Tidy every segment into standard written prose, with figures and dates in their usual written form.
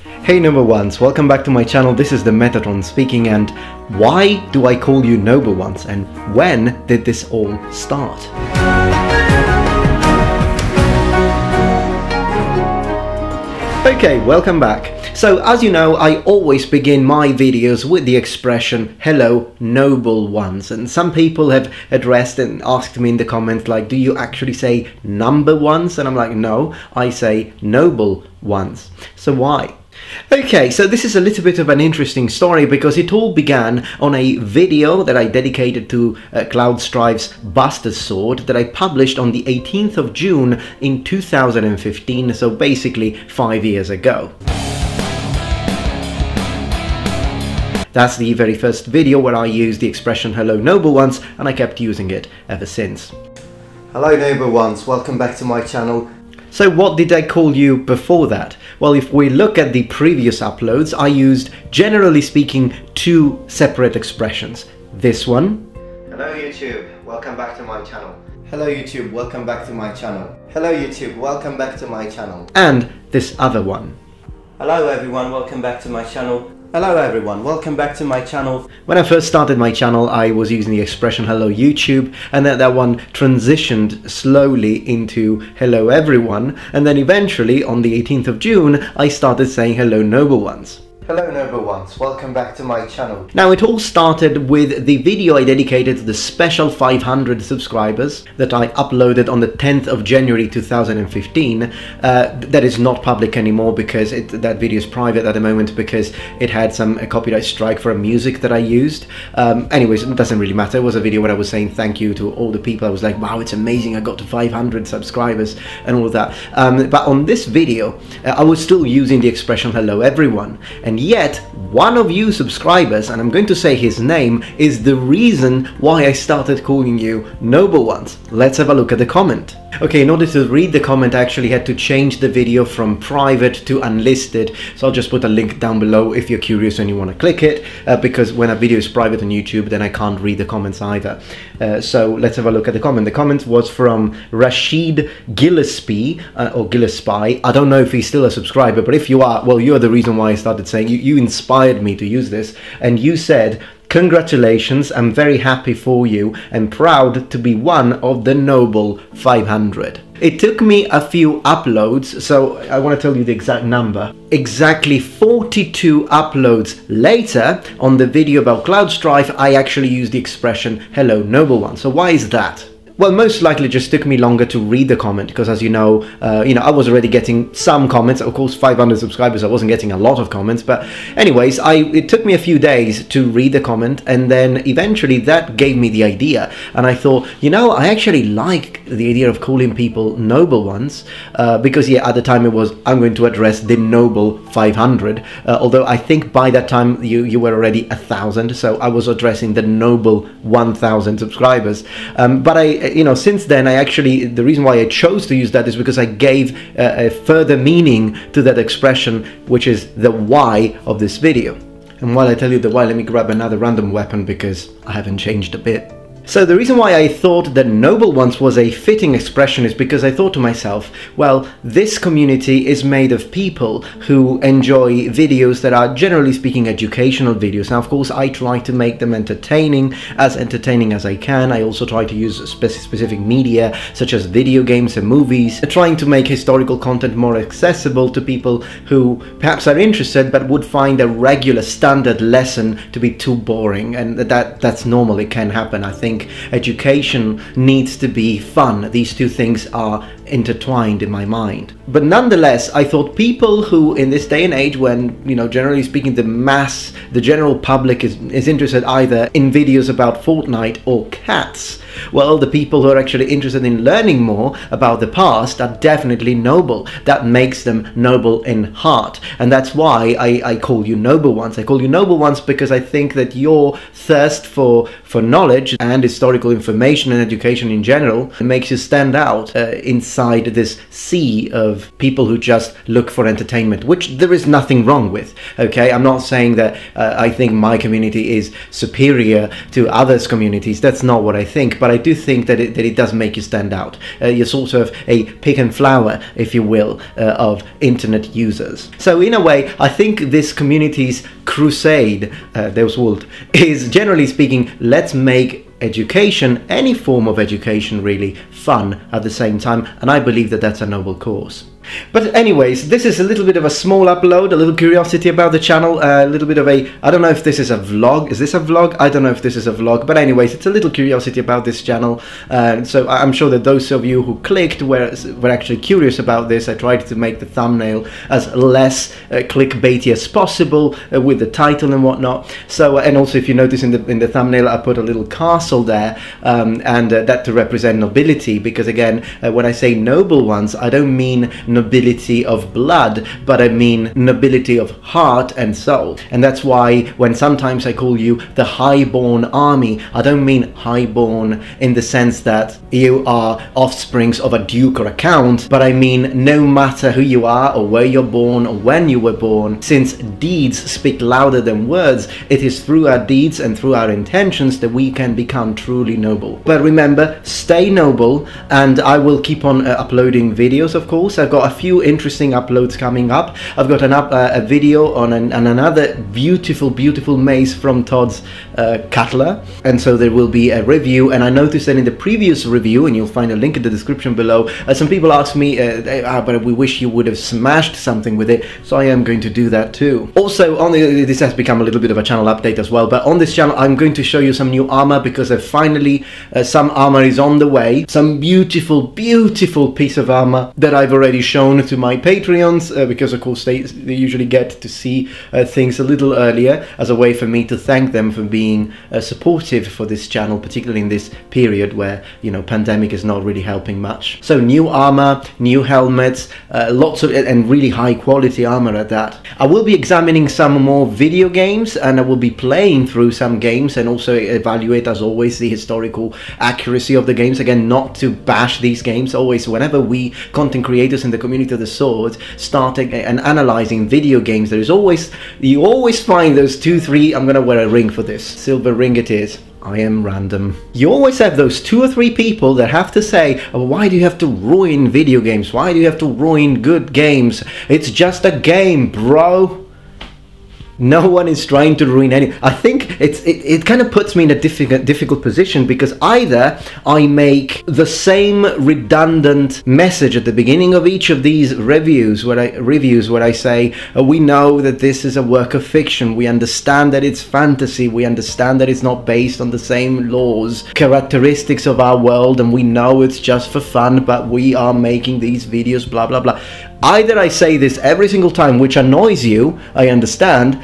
Hey number ones, welcome back to my channel. This is the Metatron speaking, and why do I call you noble ones, and when did this all start? Okay, welcome back. So as you know, I always begin my videos with the expression hello noble ones, and some people have addressed and asked me in the comments like, do you actually say number ones? And I'm like, no, I say noble ones. So why? Okay, so this is a little bit of an interesting story because it all began on a video that I dedicated to Cloudstrife's Buster Sword that I published on the 18th of June in 2015, so basically 5 years ago. That's the very first video where I used the expression hello noble ones, and I kept using it ever since. Hello noble ones, welcome back to my channel. So what did I call you before that? Well, if we look at the previous uploads, I used, generally speaking, two separate expressions. This one. Hello YouTube, welcome back to my channel. Hello YouTube, welcome back to my channel. Hello YouTube, welcome back to my channel. And this other one. Hello everyone, welcome back to my channel. Hello everyone, welcome back to my channel. When I first started my channel, I was using the expression hello YouTube, and then that one transitioned slowly into hello everyone, and then eventually on the 18th of June I started saying hello noble ones. Hello noble ones, welcome back to my channel. Now it all started with the video I dedicated to the special 500 subscribers that I uploaded on the 10th of January 2015. That is not public anymore because that video is private at the moment because it had some copyright strike for a music that I used. Anyways, it doesn't really matter. It was a video where I was saying thank you to all the people. I was like, wow, it's amazing, I got to 500 subscribers and all of that. But on this video, I was still using the expression hello everyone. And yet, one of you subscribers, and I'm going to say his name, is the reason why I started calling you noble ones. Let's have a look at the comment. Okay, in order to read the comment, I actually had to change the video from private to unlisted. So I'll just put a link down below if you're curious and you want to click it, because when a video is private on YouTube, then I can't read the comments either. So let's have a look at the comment. The comment was from Rashid Gillespie, or Gillespie. I don't know if he's still a subscriber, but if you are, well, you're the reason why I started saying, you inspired me to use this, and you said, congratulations, I'm very happy for you and proud to be one of the noble 500. It took me a few uploads, so I want to tell you the exact number. Exactly 42 uploads later, on the video about Cloudstrife, I actually used the expression hello noble one. So why is that? Well, most likely just took me longer to read the comment because, as you know, I was already getting some comments. Of course, 500 subscribers, I wasn't getting a lot of comments. But anyways, it took me a few days to read the comment, and then eventually that gave me the idea. And I thought, I actually like the idea of calling people noble ones because, yeah, at the time it was, I'm going to address the noble 500. Although I think by that time you were already 1,000, so I was addressing the noble 1,000 subscribers. But since then, the reason why I chose to use that is because I gave a further meaning to that expression, which is the why of this video. And while I tell you the why, let me grab another random weapon because I haven't changed a bit. So the reason why I thought that noble ones was a fitting expression is because I thought to myself, well, this community is made of people who enjoy videos that are, generally speaking, educational videos. Now, of course, I try to make them entertaining as I can. I also try to use specific media, such as video games and movies, trying to make historical content more accessible to people who perhaps are interested but would find a regular standard lesson to be too boring. And that's normal, it can happen. I think education needs to be fun. These two things are intertwined in my mind. But nonetheless, I thought people who, in this day and age when, generally speaking, the general public is interested either in videos about Fortnite or cats, well, the people who are actually interested in learning more about the past are definitely noble. That makes them noble in heart. And that's why I call you noble ones. I call you noble ones because I think that your thirst for knowledge and historical information and education in general makes you stand out in inside this sea of people who just look for entertainment, which there is nothing wrong with. Okay, I'm not saying that I think my community is superior to others' communities. That's not what I think, but I do think that it does make you stand out. You're sort of a pick and flower, if you will, of internet users. So in a way, I think this community's crusade, Deus Vult, is generally speaking, let's make education, any form of education really, fun at the same time, and I believe that that's a noble cause. But anyways, this is a little bit of a small upload, a little curiosity about the channel, a little bit of a, I don't know if this is a vlog. Is this a vlog? I don't know if this is a vlog, but anyways, it's a little curiosity about this channel. So I'm sure that those of you who clicked were actually curious about this. I tried to make the thumbnail as less clickbaity as possible with the title and whatnot. So, and also if you notice in the thumbnail, I put a little castle there, and that to represent nobility, because again, when I say noble ones, I don't mean nobility of blood, but I mean nobility of heart and soul. And that's why when sometimes I call you the highborn army, I don't mean highborn in the sense that you are offsprings of a duke or a count, but I mean no matter who you are or where you're born or when you were born, since deeds speak louder than words, it is through our deeds and through our intentions that we can become truly noble. But remember, stay noble, and I will keep on uploading videos, of course. I've got a few interesting uploads coming up. I've got a video on another beautiful maze from Todd's Cutler, and so there will be a review. And I noticed that in the previous review, and you'll find a link in the description below, some people asked me, but we wish you would have smashed something with it, so I am going to do that too. Also, on this has become a little bit of a channel update as well, but on this channel I'm going to show you some new armor, because finally some armor is on the way. Some beautiful piece of armor that I've already shown to my Patreons, because of course they usually get to see things a little earlier, as a way for me to thank them for being supportive for this channel, particularly in this period where, you know, pandemic is not really helping much. So new armor, new helmets, lots of, and really high quality armor at that. I will be examining some more video games, and I will be playing through some games and also evaluate, as always, the historical accuracy of the games. Again, not to bash these games. Always, whenever we content creators in the community of the sword starting and analyzing video games, there is always, you always find those 2-3, I'm gonna wear a ring for this, silver ring it is, I am random. You always have those 2 or 3 people that have to say, oh, why do you have to ruin video games? Why do you have to ruin good games? It's just a game, bro. No one is trying to ruin any. I think it kind of puts me in a difficult position, because either I make the same redundant message at the beginning of each of these reviews where I say, we know that this is a work of fiction, we understand that it's fantasy, we understand that it's not based on the same laws, characteristics of our world, and we know it's just for fun, but we are making these videos, blah blah blah. Either I say this every single time, which annoys you, I understand,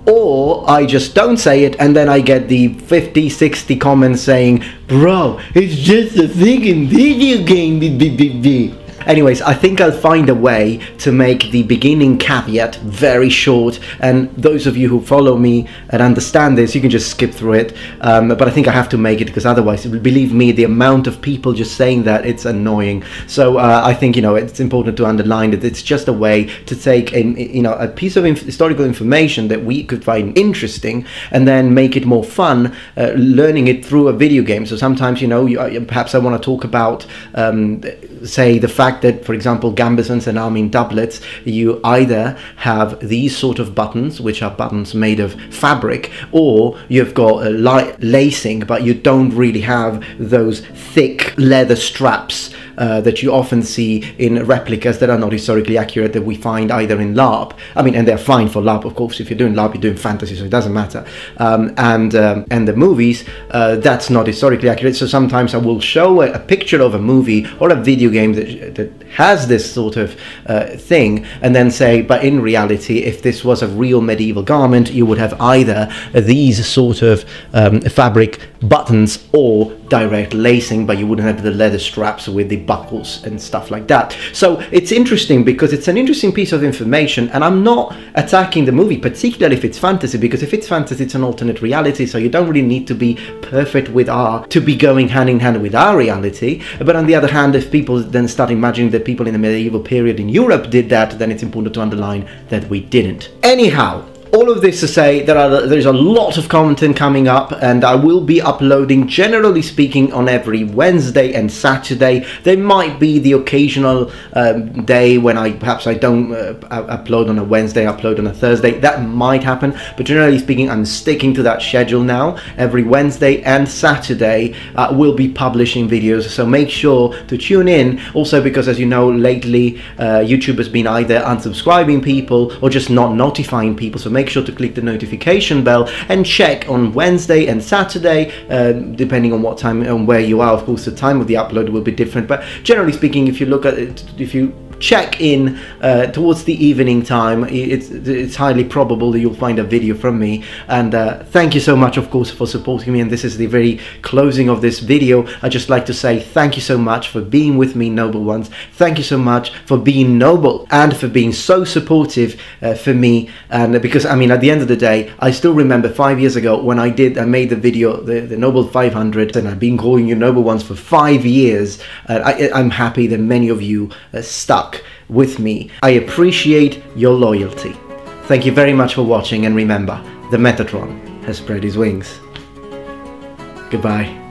or I just don't say it, and then I get the 50-60 comments saying, bro, it's just a freaking video game. Anyways, I think I'll find a way to make the beginning caveat very short, and those of you who follow me and understand this, you can just skip through it, but I think I have to make it, because otherwise, believe me, the amount of people just saying that, it's annoying. So I think, you know, it's important to underline that it's just a way to take a piece of historical information that we could find interesting, and then make it more fun, learning it through a video game. So sometimes, you know, perhaps I want to talk about, say, the fact that, for example, gambesons and arming doublets, you either have these sort of buttons, which are buttons made of fabric, or you've got light lacing, but you don't really have those thick leather straps that you often see in replicas that are not historically accurate, that we find either in LARP. I mean, and they're fine for LARP, of course. If you're doing LARP, you're doing fantasy, so it doesn't matter. And the movies, that's not historically accurate. So sometimes I will show a picture of a movie or a video game that has this sort of thing, and then say, but in reality, if this was a real medieval garment, you would have either these sort of fabric buttons or direct lacing, but you wouldn't have the leather straps with the buckles and stuff like that. So it's interesting because it's an interesting piece of information, and I'm not attacking the movie, particularly if it's fantasy, because if it's fantasy, it's an alternate reality, so you don't really need to be perfect with to be going hand in hand with our reality. But on the other hand, if people then start imagining that people in the medieval period in Europe did that, then it's important to underline that we didn't. Anyhow, all of this to say that there's a lot of content coming up, and I will be uploading, generally speaking, on every Wednesday and Saturday. There might be the occasional day when perhaps I don't upload on a Wednesday, upload on a Thursday. That might happen, but generally speaking, I'm sticking to that schedule now. Every Wednesday and Saturday we'll be publishing videos, so make sure to tune in. Also, because as you know, lately YouTube has been either unsubscribing people or just not notifying people, so make sure to click the notification bell and check on Wednesday and Saturday, depending on what time and where you are. Of course, the time of the upload will be different, but generally speaking, if you look at it, if you check in towards the evening time, it's highly probable that you'll find a video from me. And thank you so much, of course, for supporting me. And this is the very closing of this video. I'd just like to say thank you so much for being with me, noble ones. Thank you so much for being noble and for being so supportive for me. And because, I mean, at the end of the day, I still remember 5 years ago when I made the video, the Noble 500, and I've been calling you noble ones for 5 years. I'm happy that many of you stuck with me. I appreciate your loyalty. Thank you very much for watching, and remember, the Metatron has spread his wings. Goodbye.